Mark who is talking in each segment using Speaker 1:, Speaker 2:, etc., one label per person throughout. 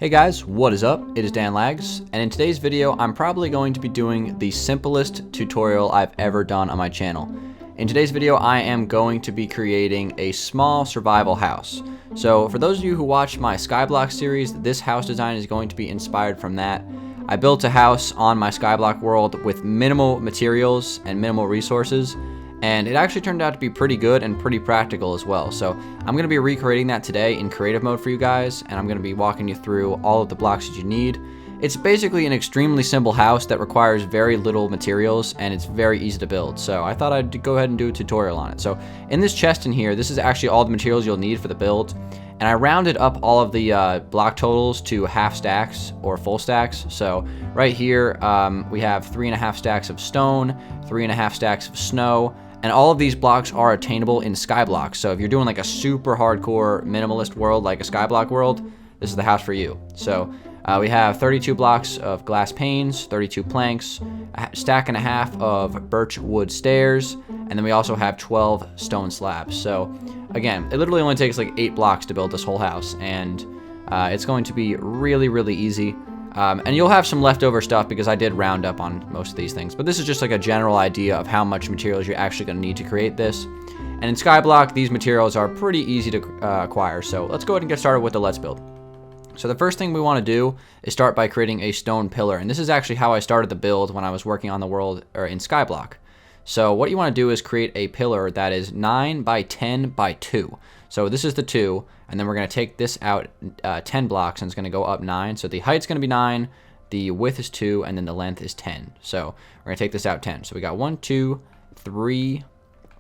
Speaker 1: Hey guys, what is up? It is Dan Lags, and in today's video, I'm probably going to be doing the simplest tutorial I've ever done on my channel. In today's video, I am going to be creating a small survival house. So for those of you who watched my Skyblock series, this house design is going to be inspired from that. I built a house on my Skyblock world with minimal materials and minimal resources, and it actually turned out to be pretty good and pretty practical as well. So I'm going to be recreating that today in creative mode for you guys, and I'm going to be walking you through all of the blocks that you need. It's basically an extremely simple house that requires very little materials, and it's very easy to build. So I thought I'd go ahead and do a tutorial on it. So in this chest in here, this is actually all the materials you'll need for the build. And I rounded up all of the block totals to half stacks or full stacks. So right here, we have 3.5 stacks of stone, 3.5 stacks of snow, and all of these blocks are attainable in Skyblock. So if you're doing like a super hardcore minimalist world, like a Skyblock world, this is the house for you. So we have 32 blocks of glass panes, 32 planks, a stack and a half of birch wood stairs, and then we also have 12 stone slabs. So again, it literally only takes like 8 blocks to build this whole house, and it's going to be really, really easy. And you'll have some leftover stuff because I did round up on most of these things. But this is just like a general idea of how much materials you're actually going to need to create this. And in Skyblock, these materials are pretty easy to acquire. So let's go ahead and get started with the Let's Build. So the first thing we want to do is start by creating a stone pillar. And this is actually how I started the build when I was working on the world or in Skyblock. So what you want to do is create a pillar that is 9 by 10 by 2. So this is the 2, and then we're going to take this out 10 blocks, and it's going to go up 9. So the height's going to be 9, the width is 2, and then the length is 10. So we're going to take this out 10. So we got 1, 2, 3,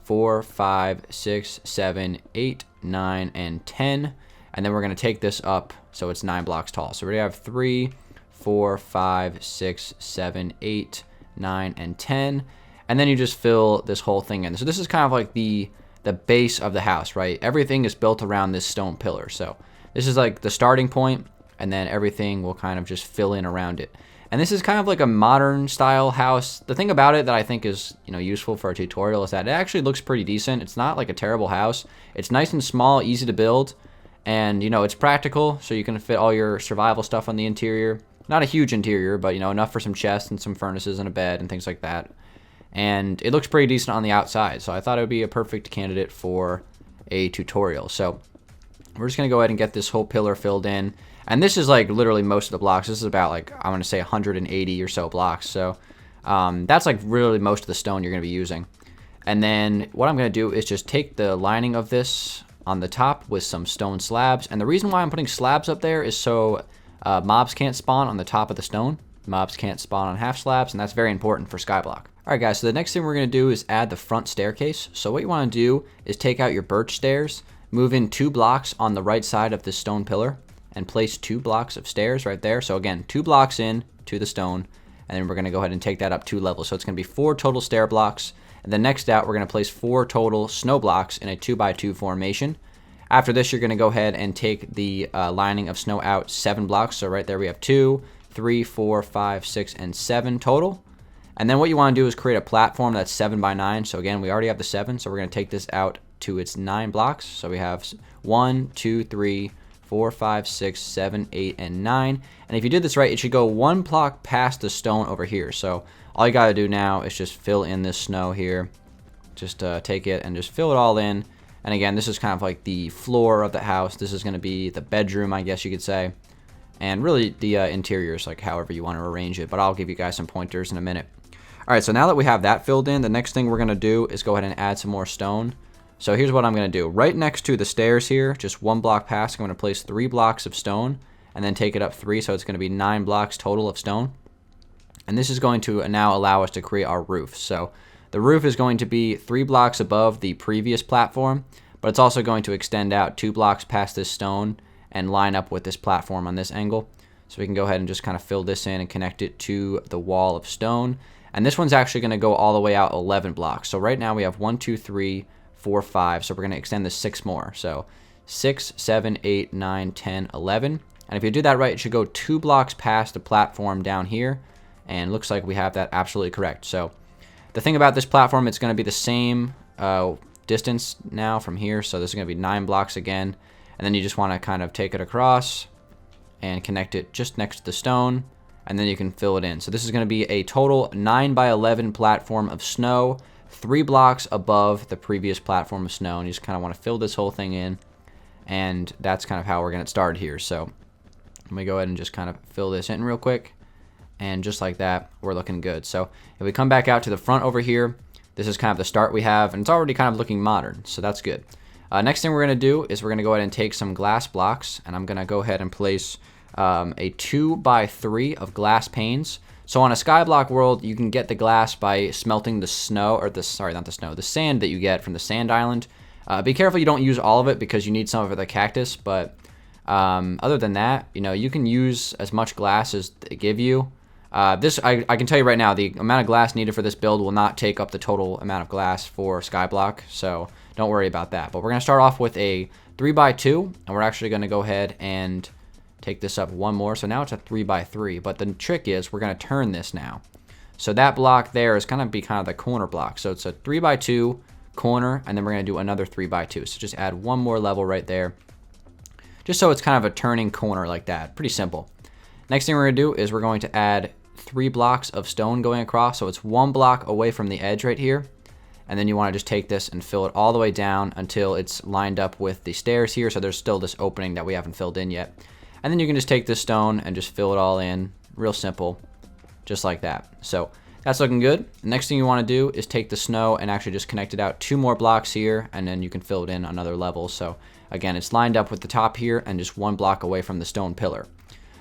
Speaker 1: 4, 5, 6, 7, 8, 9, and 10. And then we're going to take this up so it's 9 blocks tall. So we have 3, 4, 5, 6, 7, 8, 9, and 10. And then you just fill this whole thing in. So this is kind of like the base of the house, right? Everything is built around this stone pillar. So this is like the starting point, and then everything will kind of just fill in around it. And this is kind of like a modern style house. The thing about it that I think is, useful for a tutorial is that it actually looks pretty decent. It's not like a terrible house. It's nice and small, easy to build, and it's practical, so you can fit all your survival stuff on the interior. Not a huge interior, but enough for some chests and some furnaces and a bed and things like that. And it looks pretty decent on the outside, so I thought it would be a perfect candidate for a tutorial. So we're just going to go ahead and get this whole pillar filled in. And this is like literally most of the blocks. This is about like, I want to say 180 or so blocks. So that's like really most of the stone you're going to be using. And then what I'm going to do is just take the lining of this on the top with some stone slabs. And the reason why I'm putting slabs up there is so mobs can't spawn on the top of the stone. Mobs can't spawn on half slabs, and that's very important for Skyblock. Alright guys, so the next thing we're going to do is add the front staircase. So what you want to do is take out your birch stairs, move in 2 blocks on the right side of this stone pillar, and place 2 blocks of stairs right there. So again, 2 blocks in to the stone, and then we're going to go ahead and take that up 2 levels. So it's going to be 4 total stair blocks, and then next out we're going to place 4 total snow blocks in a 2x2 formation. After this, you're going to go ahead and take the lining of snow out 7 blocks. So right there we have 2, 3, 4, 5, 6, and 7 total. And then what you want to do is create a platform that's 7 by 9. So again, we already have the 7, so we're going to take this out to its 9 blocks. So we have 1, 2, 3, 4, 5, 6, 7, 8, and 9. And if you did this right, it should go 1 block past the stone over here. So all you got to do now is just fill in this snow here. Just take it and just fill it all in. And again, this is kind of like the floor of the house. This is going to be the bedroom, I guess you could say. And really the interior is like however you want to arrange it. But I'll give you guys some pointers in a minute. Alright, so now that we have that filled in, the next thing we're going to do is go ahead and add some more stone. So here's what I'm going to do. Right next to the stairs here, just 1 block past, I'm going to place 3 blocks of stone and then take it up 3, so it's going to be 9 blocks total of stone. And this is going to now allow us to create our roof. So the roof is going to be 3 blocks above the previous platform, but it's also going to extend out 2 blocks past this stone and line up with this platform on this angle. So we can go ahead and just kind of fill this in and connect it to the wall of stone. And this one's actually going to go all the way out 11 blocks. So right now we have 1, 2, 3, 4, 5. So we're going to extend this 6 more. So 6, 7, 8, 9, 10, 11. And if you do that right, it should go 2 blocks past the platform down here. And looks like we have that absolutely correct. So the thing about this platform, it's going to be the same distance now from here. So this is going to be 9 blocks again. And then you just want to kind of take it across and connect it just next to the stone, and then you can fill it in. So this is going to be a total 9 by 11 platform of snow, 3 blocks above the previous platform of snow, and you just kind of want to fill this whole thing in, and that's kind of how we're going to start here. So let me go ahead and just kind of fill this in real quick, and just like that, we're looking good. So if we come back out to the front over here, this is kind of the start we have, and it's already kind of looking modern, so that's good. Next thing we're going to do is we're going to go ahead and take some glass blocks, and I'm going to go ahead and place a 2 by 3 of glass panes. So on a Skyblock world, you can get the glass by smelting the snow, or the sand that you get from the sand island. Be careful you don't use all of it because you need some of it for the cactus, but other than that, you can use as much glass as they give you. I can tell you right now, the amount of glass needed for this build will not take up the total amount of glass for Skyblock, so don't worry about that. But we're going to start off with a 3 by 2, and we're actually going to go ahead and take this up one more. So now it's a 3 by 3, but the trick is we're going to turn this now. So that block there is going to be kind of the corner block. So it's a 3 by 2 corner, and then we're going to do another 3 by 2. So just add one more level right there, just so it's kind of a turning corner like that. Pretty simple. Next thing we're going to do is we're going to add 3 blocks of stone going across. So it's 1 block away from the edge right here. And then you want to just take this and fill it all the way down until it's lined up with the stairs here. So there's still this opening that we haven't filled in yet. And then you can just take this stone and just fill it all in. Real simple. Just like that. So that's looking good. Next thing you want to do is take the snow and actually just connect it out 2 more blocks here. And then you can fill it in another level. So again, it's lined up with the top here and just 1 block away from the stone pillar.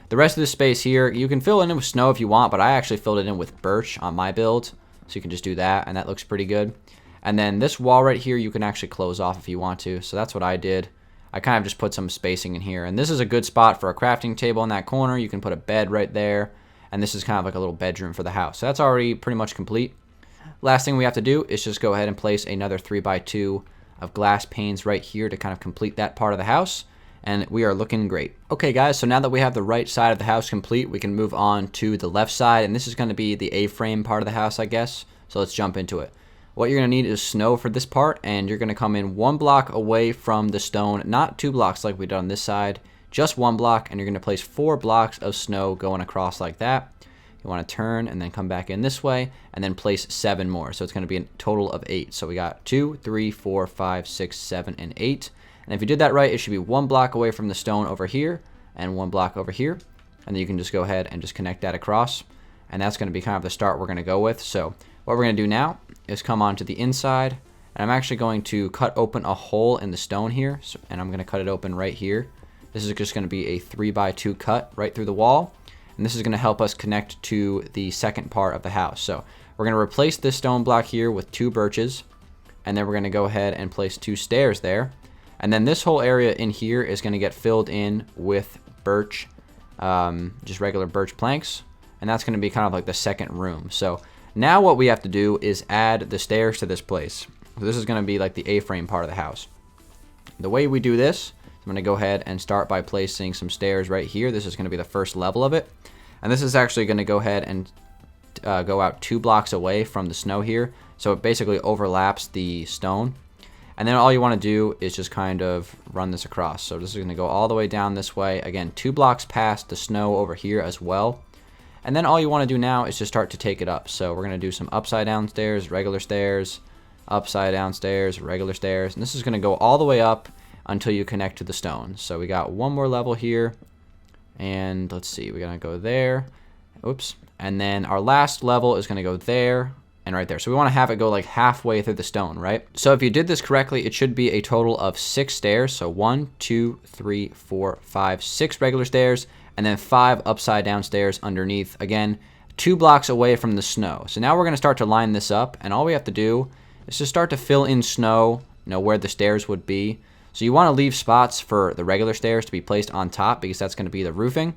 Speaker 1: The rest of the space here, you can fill it in with snow if you want, but I actually filled it in with birch on my build. So you can just do that, and that looks pretty good. And then this wall right here, you can actually close off if you want to. So that's what I did. I kind of just put some spacing in here. And this is a good spot for a crafting table in that corner. You can put a bed right there. And this is kind of like a little bedroom for the house. So that's already pretty much complete. Last thing we have to do is just go ahead and place another 3 by 2 of glass panes right here to kind of complete that part of the house. And we are looking great. Okay guys, so now that we have the right side of the house complete, we can move on to the left side. And this is going to be the A-frame part of the house, I guess. So let's jump into it. What you're going to need is snow for this part, and you're going to come in 1 block away from the stone, not 2 blocks like we did on this side, just 1 block, and you're going to place 4 blocks of snow going across like that. You want to turn and then come back in this way, and then place 7 more. So it's going to be a total of 8. So we got 2, 3, 4, 5, 6, 7, and 8. And if you did that right, it should be 1 block away from the stone over here, and 1 block over here. And then you can just go ahead and just connect that across. And that's going to be kind of the start we're going to go with. So what we're going to do now is come on to the inside, and I'm actually going to cut open a hole in the stone here, and I'm going to cut it open right here. This is just going to be a 3 by 2 cut right through the wall, and this is going to help us connect to the second part of the house. So we're going to replace this stone block here with 2 birches, and then we're going to go ahead and place 2 stairs there, and then this whole area in here is going to get filled in with birch, just regular birch planks, and that's going to be kind of like the second room. So now what we have to do is add the stairs to this place. So this is going to be like the A-frame part of the house. The way we do this, I'm going to go ahead and start by placing some stairs right here. This is going to be the first level of it. And this is actually going to go ahead and go out 2 blocks away from the snow here. So it basically overlaps the stone. And then all you want to do is just kind of run this across. So this is going to go all the way down this way. Again, 2 blocks past the snow over here as well. And then all you want to do now is just start to take it up. So we're going to do some upside down stairs, regular stairs, upside down stairs, regular stairs. And this is going to go all the way up until you connect to the stone. So we got 1 more level here. And let's see, we're going to go there. Oops. And then our last level is going to go there and right there. So we want to have it go like halfway through the stone, right? So if you did this correctly, it should be a total of 6 stairs. So 1, 2, 3, 4, 5, 6 regular stairs, and then 5 upside down stairs underneath. Again, 2 blocks away from the snow. So now we're going to start to line this up, and all we have to do is just start to fill in snow, where the stairs would be. So you want to leave spots for the regular stairs to be placed on top because that's going to be the roofing.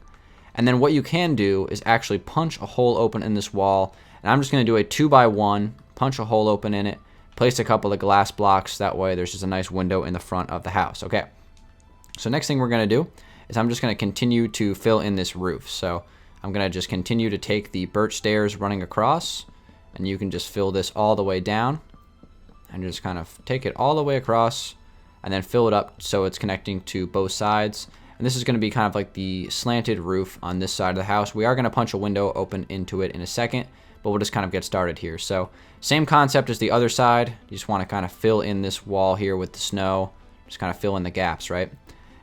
Speaker 1: And then what you can do is actually punch a hole open in this wall. And I'm just going to do a 2 by 1, punch a hole open in it, place a couple of glass blocks. That way there's just a nice window in the front of the house. Okay. So next thing we're going to do is I'm just going to continue to fill in this roof. So I'm going to just continue to take the birch stairs running across, and you can just fill this all the way down and just kind of take it all the way across and then fill it up so it's connecting to both sides. And And this is going to be kind of like the slanted roof on this side of the house. We are going to punch a window open into it in a second, but we'll just kind of get started here. So same concept as the other side. You just want to kind of fill in this wall here with the snow. Just kind of fill in the gaps, right?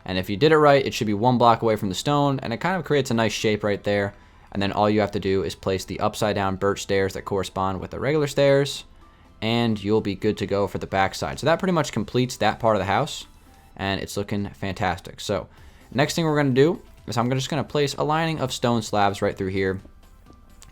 Speaker 1: And if you did it right, it should be 1 block away from the stone, and it kind of creates a nice shape right there. And then all you have to do is place the upside down birch stairs that correspond with the regular stairs, and you'll be good to go for the back side. So that pretty much completes that part of the house, and it's looking fantastic. So next thing we're going to do is I'm just going to place a lining of stone slabs right through here.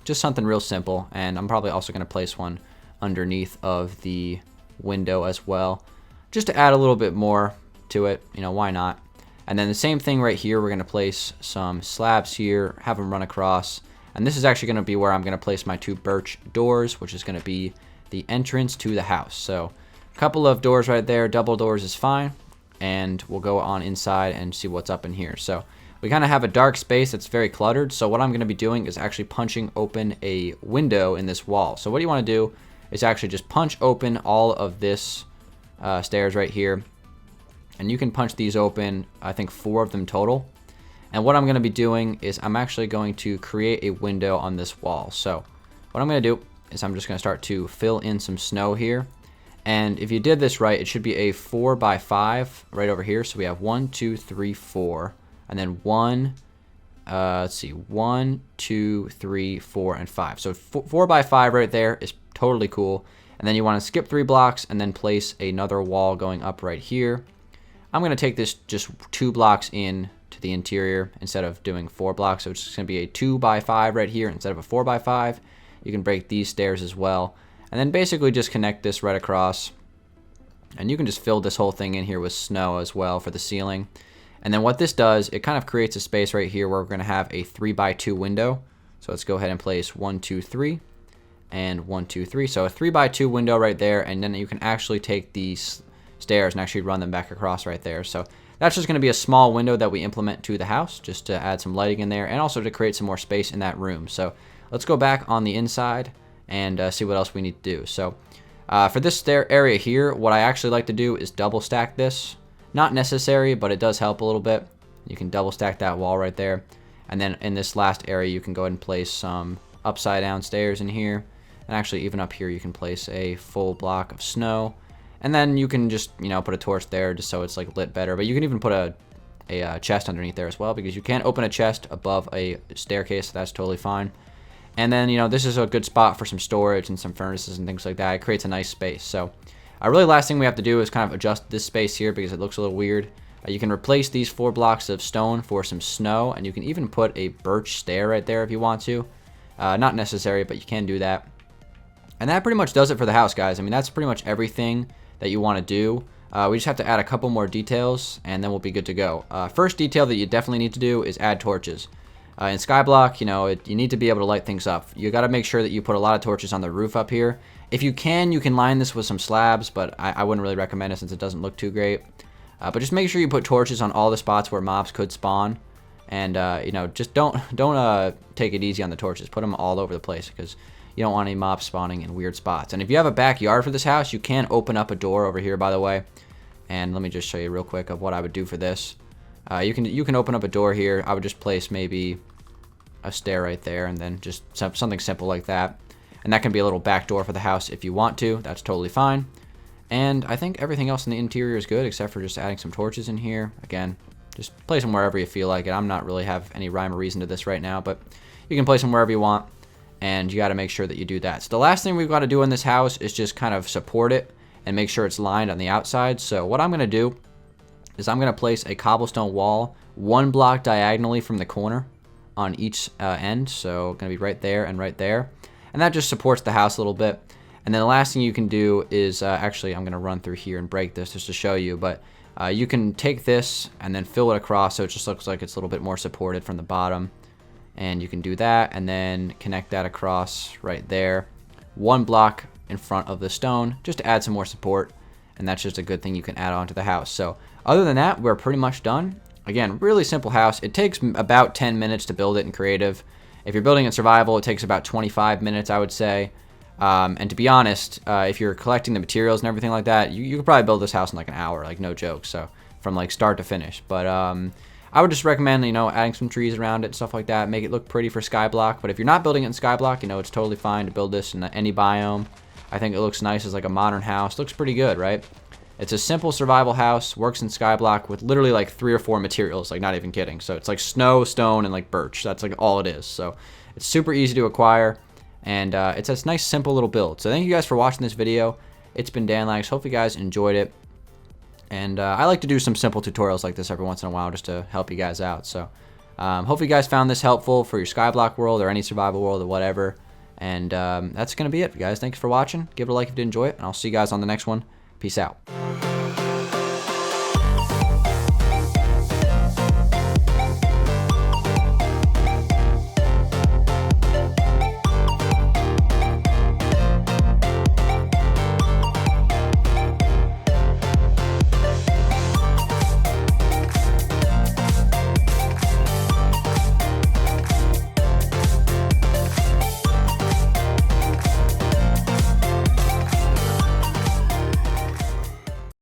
Speaker 1: Just something real simple, and I'm probably also going to place one underneath of the window as well, just to add a little bit more to it. You know, why not? And then the same thing right here, we're going to place some slabs here, have them run across. And this is actually going to be where I'm going to place my 2 birch doors, which is going to be the entrance to the house. So a couple of doors right there, double doors is fine. And we'll go on inside and see what's up in here. So we kind of have a dark space that's very cluttered. So what I'm going to be doing is actually punching open a window in this wall. So what you want to do is actually just punch open all of this stairs right here. And you can punch these open, I think 4 of them total. And what I'm going to be doing is I'm actually going to create a window on this wall. So what I'm going to do is I'm just going to start to fill in some snow here. And if you did this right, it should be a 4 by 5 right over here. So we have 1, 2, 3, 4. And then 1, let's see, 1, 2, 3, 4, and 5. So 4 by 5 right there is totally cool. And then you want to skip 3 blocks and then place another wall going up right here. I'm going to take this just 2 blocks in to the interior instead of doing 4 blocks. So it's just going to be a 2 by 5 right here instead of a 4 by 5. You can break these stairs as well. And then basically just connect this right across. And you can just fill this whole thing in here with snow as well for the ceiling. And then what this does, it kind of creates a space right here where we're going to have a 3 by 2 window. So let's go ahead and place 1, 2, 3 and 1, 2, 3. So a 3 by 2 window right there. And then you can actually take these stairs and actually run them back across right there. So that's just going to be a small window that we implement to the house just to add some lighting in there and also to create some more space in that room. So let's go back on the inside and see what else we need to do. So for this stair area here, what I actually like to do is double stack this. Not necessary, but it does help a little bit. You can double stack that wall right there. And then in this last area, you can go ahead and place some upside down stairs in here. And actually even up here, you can place a full block of snow. And then you can just, you know, put a torch there just so it's like lit better. But you can even put a chest underneath there as well, because you can't open a chest above a staircase. So that's totally fine. And then, you know, this is a good spot for some storage and some furnaces and things like that. It creates a nice space. So really last thing we have to do is kind of adjust this space here because it looks a little weird. You can replace these 4 blocks of stone for some snow, and you can even put a birch stair right there if you want to. Not necessary, but you can do that. And that pretty much does it for the house, guys. I mean, that's pretty much everything that you want to do. We just have to add a couple more details, and then we'll be good to go. First detail that you definitely need to do is add torches. In Skyblock, you know, you need to be able to light things up. You got to make sure that you put a lot of torches on the roof up here. If you can line this with some slabs, but I wouldn't really recommend it since it doesn't look too great. But just make sure you put torches on all the spots where mobs could spawn. And, you know, just don't take it easy on the torches. Put them all over the place because you don't want any mobs spawning in weird spots. And if you have a backyard for this house, you can open up a door over here, by the way. And let me just show you real quick of what I would do for this. You can open up a door here. I would just place maybe a stair right there and then just something simple like that. And that can be a little back door for the house if you want to. That's totally fine. And I think everything else in the interior is good except for just adding some torches in here. Again, just place them wherever you feel like it. I'm not really have any rhyme or reason to this right now, but you can place them wherever you want. And you got to make sure that you do that. So the last thing we've got to do in this house is just kind of support it and make sure it's lined on the outside. So what I'm going to do is I'm going to place a cobblestone wall 1 block diagonally from the corner on each end. So going to be right there and right there. And that just supports the house a little bit. And then the last thing you can do is, actually I'm going to run through here and break this just to show you. But you can take this and then fill it across so it just looks like it's a little bit more supported from the bottom. And you can do that and then connect that across right there. 1 block in front of the stone just to add some more support. And that's just a good thing you can add on to the house. So other than that, we're pretty much done. Again, really simple house. It takes about 10 minutes to build it in creative. If you're building in survival, it takes about 25 minutes, I would say. And to be honest, if you're collecting the materials and everything like that, you could probably build this house in like an hour, like no joke. So from like start to finish. But I would just recommend, you know, adding some trees around it and stuff like that, make it look pretty for Skyblock. But if you're not building it in Skyblock, you know, it's totally fine to build this in any biome. I think it looks nice as like a modern house. Looks pretty good, right? It's a simple survival house, works in Skyblock with literally like 3 or 4 materials, like not even kidding. So it's like snow, stone, and like birch. That's like all it is. So it's super easy to acquire, and it's a nice simple little build. So thank you guys for watching this video. It's been Danlags. Hope you guys enjoyed it. And I like to do some simple tutorials like this every once in a while just to help you guys out. So hopefully you guys found this helpful for your Skyblock world or any survival world or whatever. And that's going to be it, guys. Thanks for watching. Give it a like if you did enjoy it, and I'll see you guys on the next one. Peace out.